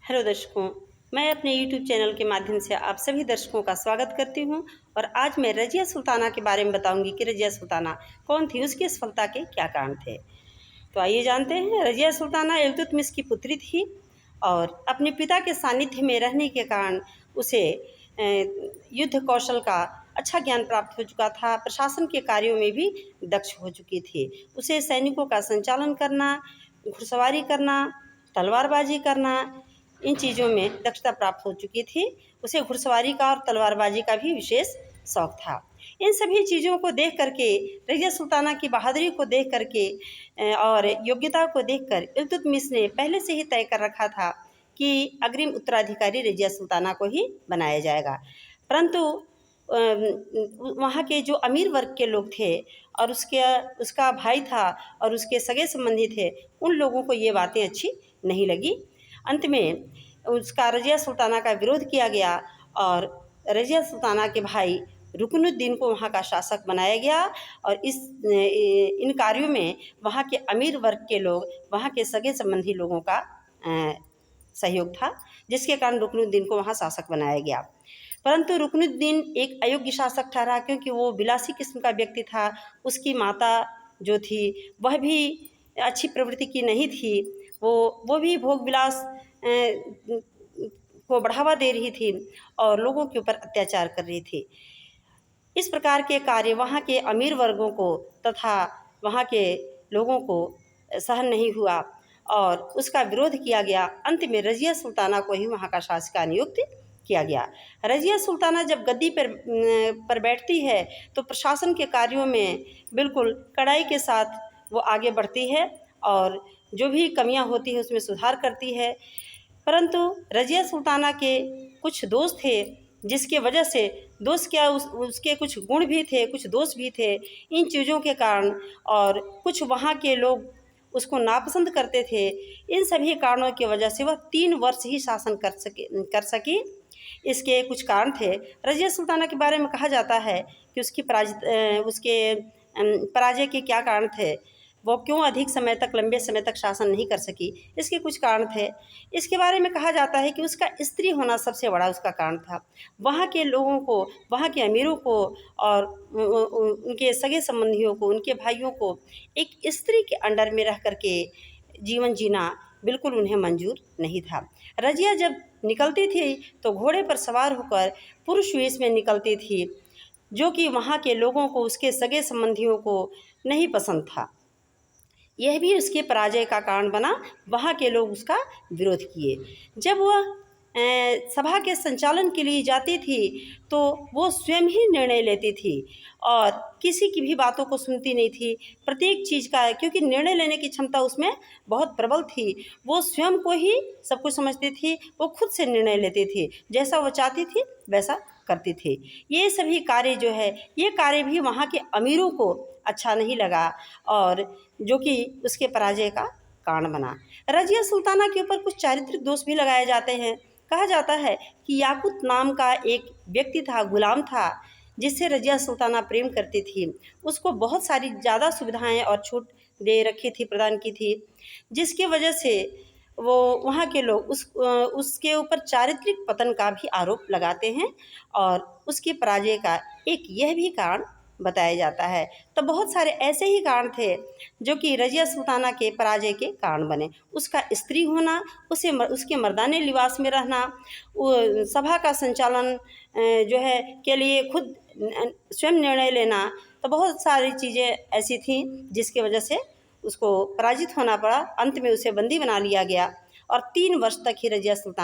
Hello दर्शकों, मैं अपने यूट्यूब चैनल के माध्यम से आप सभी दर्शकों का स्वागत करती हूं और आज मैं रज़िया सुल्ताना के बारे में बताऊंगी कि रज़िया सुल्ताना कौन थी, उसकी सफलता के क्या कारण थे। तो आइए जानते हैं। रज़िया सुल्ताना इल्तुतमिश की पुत्री थी और अपने पिता के सानिध्य में रहने के कारण उसे युद्ध कौशल का अच्छा ज्ञान प्राप्त हो चुका था। प्रशासन के कार्यों में भी दक्ष हो चुकी थी। उसे सैनिकों का संचालन करना, घुड़सवारी करना, तलवारबाजी करना, इन चीज़ों में दक्षता प्राप्त हो चुकी थी। उसे घुड़सवारी का और तलवारबाजी का भी विशेष शौक था। इन सभी चीज़ों को देख करके, रज़िया सुल्ताना की बहादुरी को देख करके और योग्यता को देखकर इल्तुतमिश ने पहले से ही तय कर रखा था कि अग्रिम उत्तराधिकारी रज़िया सुल्ताना को ही बनाया जाएगा। परंतु वहाँ के जो अमीर वर्ग के लोग थे और उसका भाई था और उसके सगे संबंधी थे, उन लोगों को ये बातें अच्छी नहीं लगी। अंत में उसका रज़िया सुल्ताना का विरोध किया गया और रज़िया सुल्ताना के भाई रुकनुद्दीन को वहाँ का शासक बनाया गया और इन कार्यों में वहाँ के अमीर वर्ग के लोग, वहाँ के सगे संबंधी लोगों का सहयोग था, जिसके कारण रुकनुद्दीन को वहाँ शासक बनाया गया। परंतु रुकनुद्दीन एक अयोग्य शासक ठहरा, क्योंकि वो विलासी किस्म का व्यक्ति था। उसकी माता जो थी वह भी अच्छी प्रवृत्ति की नहीं थी। वो भी भोग विलास को बढ़ावा दे रही थी और लोगों के ऊपर अत्याचार कर रही थी। इस प्रकार के कार्य वहाँ के अमीर वर्गों को तथा वहाँ के लोगों को सहन नहीं हुआ और उसका विरोध किया गया। अंत में रज़िया सुल्ताना को ही वहाँ का शासक नियुक्त किया गया। रज़िया सुल्ताना जब गद्दी पर बैठती है तो प्रशासन के कार्यों में बिल्कुल कड़ाई के साथ वो आगे बढ़ती है और जो भी कमियां होती हैं उसमें सुधार करती है। परंतु रज़िया सुल्ताना के कुछ दोष थे, जिसके वजह से दोष क्या, उसके कुछ गुण भी थे, कुछ दोष भी थे। इन चीज़ों के कारण और कुछ वहाँ के लोग उसको नापसंद करते थे। इन सभी कारणों की वजह से वह 3 वर्ष ही शासन कर सकी। इसके कुछ कारण थे। रज़िया सुल्ताना के बारे में कहा जाता है कि उसके पराजय के क्या कारण थे, वो क्यों अधिक समय तक, लंबे समय तक शासन नहीं कर सकी। इसके कुछ कारण थे। इसके बारे में कहा जाता है कि उसका स्त्री होना सबसे बड़ा उसका कारण था। वहाँ के लोगों को, वहाँ के अमीरों को और उनके सगे संबंधियों को, उनके भाइयों को एक स्त्री के अंडर में रह करके जीवन जीना बिल्कुल उन्हें मंजूर नहीं था। रज़िया जब निकलती थी तो घोड़े पर सवार होकर पुरुष वेश में निकलती थी, जो कि वहाँ के लोगों को, उसके सगे संबंधियों को नहीं पसंद था। यह भी उसके पराजय का कारण बना। वहाँ के लोग उसका विरोध किए। जब वह सभा के संचालन के लिए जाती थी तो वो स्वयं ही निर्णय लेती थी और किसी की भी बातों को सुनती नहीं थी। प्रत्येक चीज़ का, क्योंकि निर्णय लेने की क्षमता उसमें बहुत प्रबल थी, वो स्वयं को ही सब कुछ समझती थी। वो खुद से निर्णय लेती थी, जैसा वो चाहती थी वैसा करती थी। ये सभी कार्य जो है, ये कार्य भी वहाँ के अमीरों को अच्छा नहीं लगा और जो कि उसके पराजय का कारण बना। रज़िया सुल्ताना के ऊपर कुछ चारित्रिक दोष भी लगाए जाते हैं। कहा जाता है कि याकूत नाम का एक व्यक्ति था, गुलाम था, जिससे रज़िया सुल्ताना प्रेम करती थी। उसको बहुत सारी ज़्यादा सुविधाएं और छूट दे रखी थी, प्रदान की थी, जिसकी वजह से वो वहाँ के लोग उसके ऊपर चारित्रिक पतन का भी आरोप लगाते हैं और उसके पराजय का एक यह भी कारण बताया जाता है। तो बहुत सारे ऐसे ही कारण थे जो कि रज़िया सुल्ताना के पराजय के कारण बने। उसका स्त्री होना, उसके मर्दाने लिबास में रहना, सभा का संचालन जो है के लिए खुद स्वयं निर्णय लेना, तो बहुत सारी चीज़ें ऐसी थीं जिसकी वजह से उसको पराजित होना पड़ा। अंत में उसे बंदी बना लिया गया और 3 वर्ष तक ही रज़िया सुल्ताना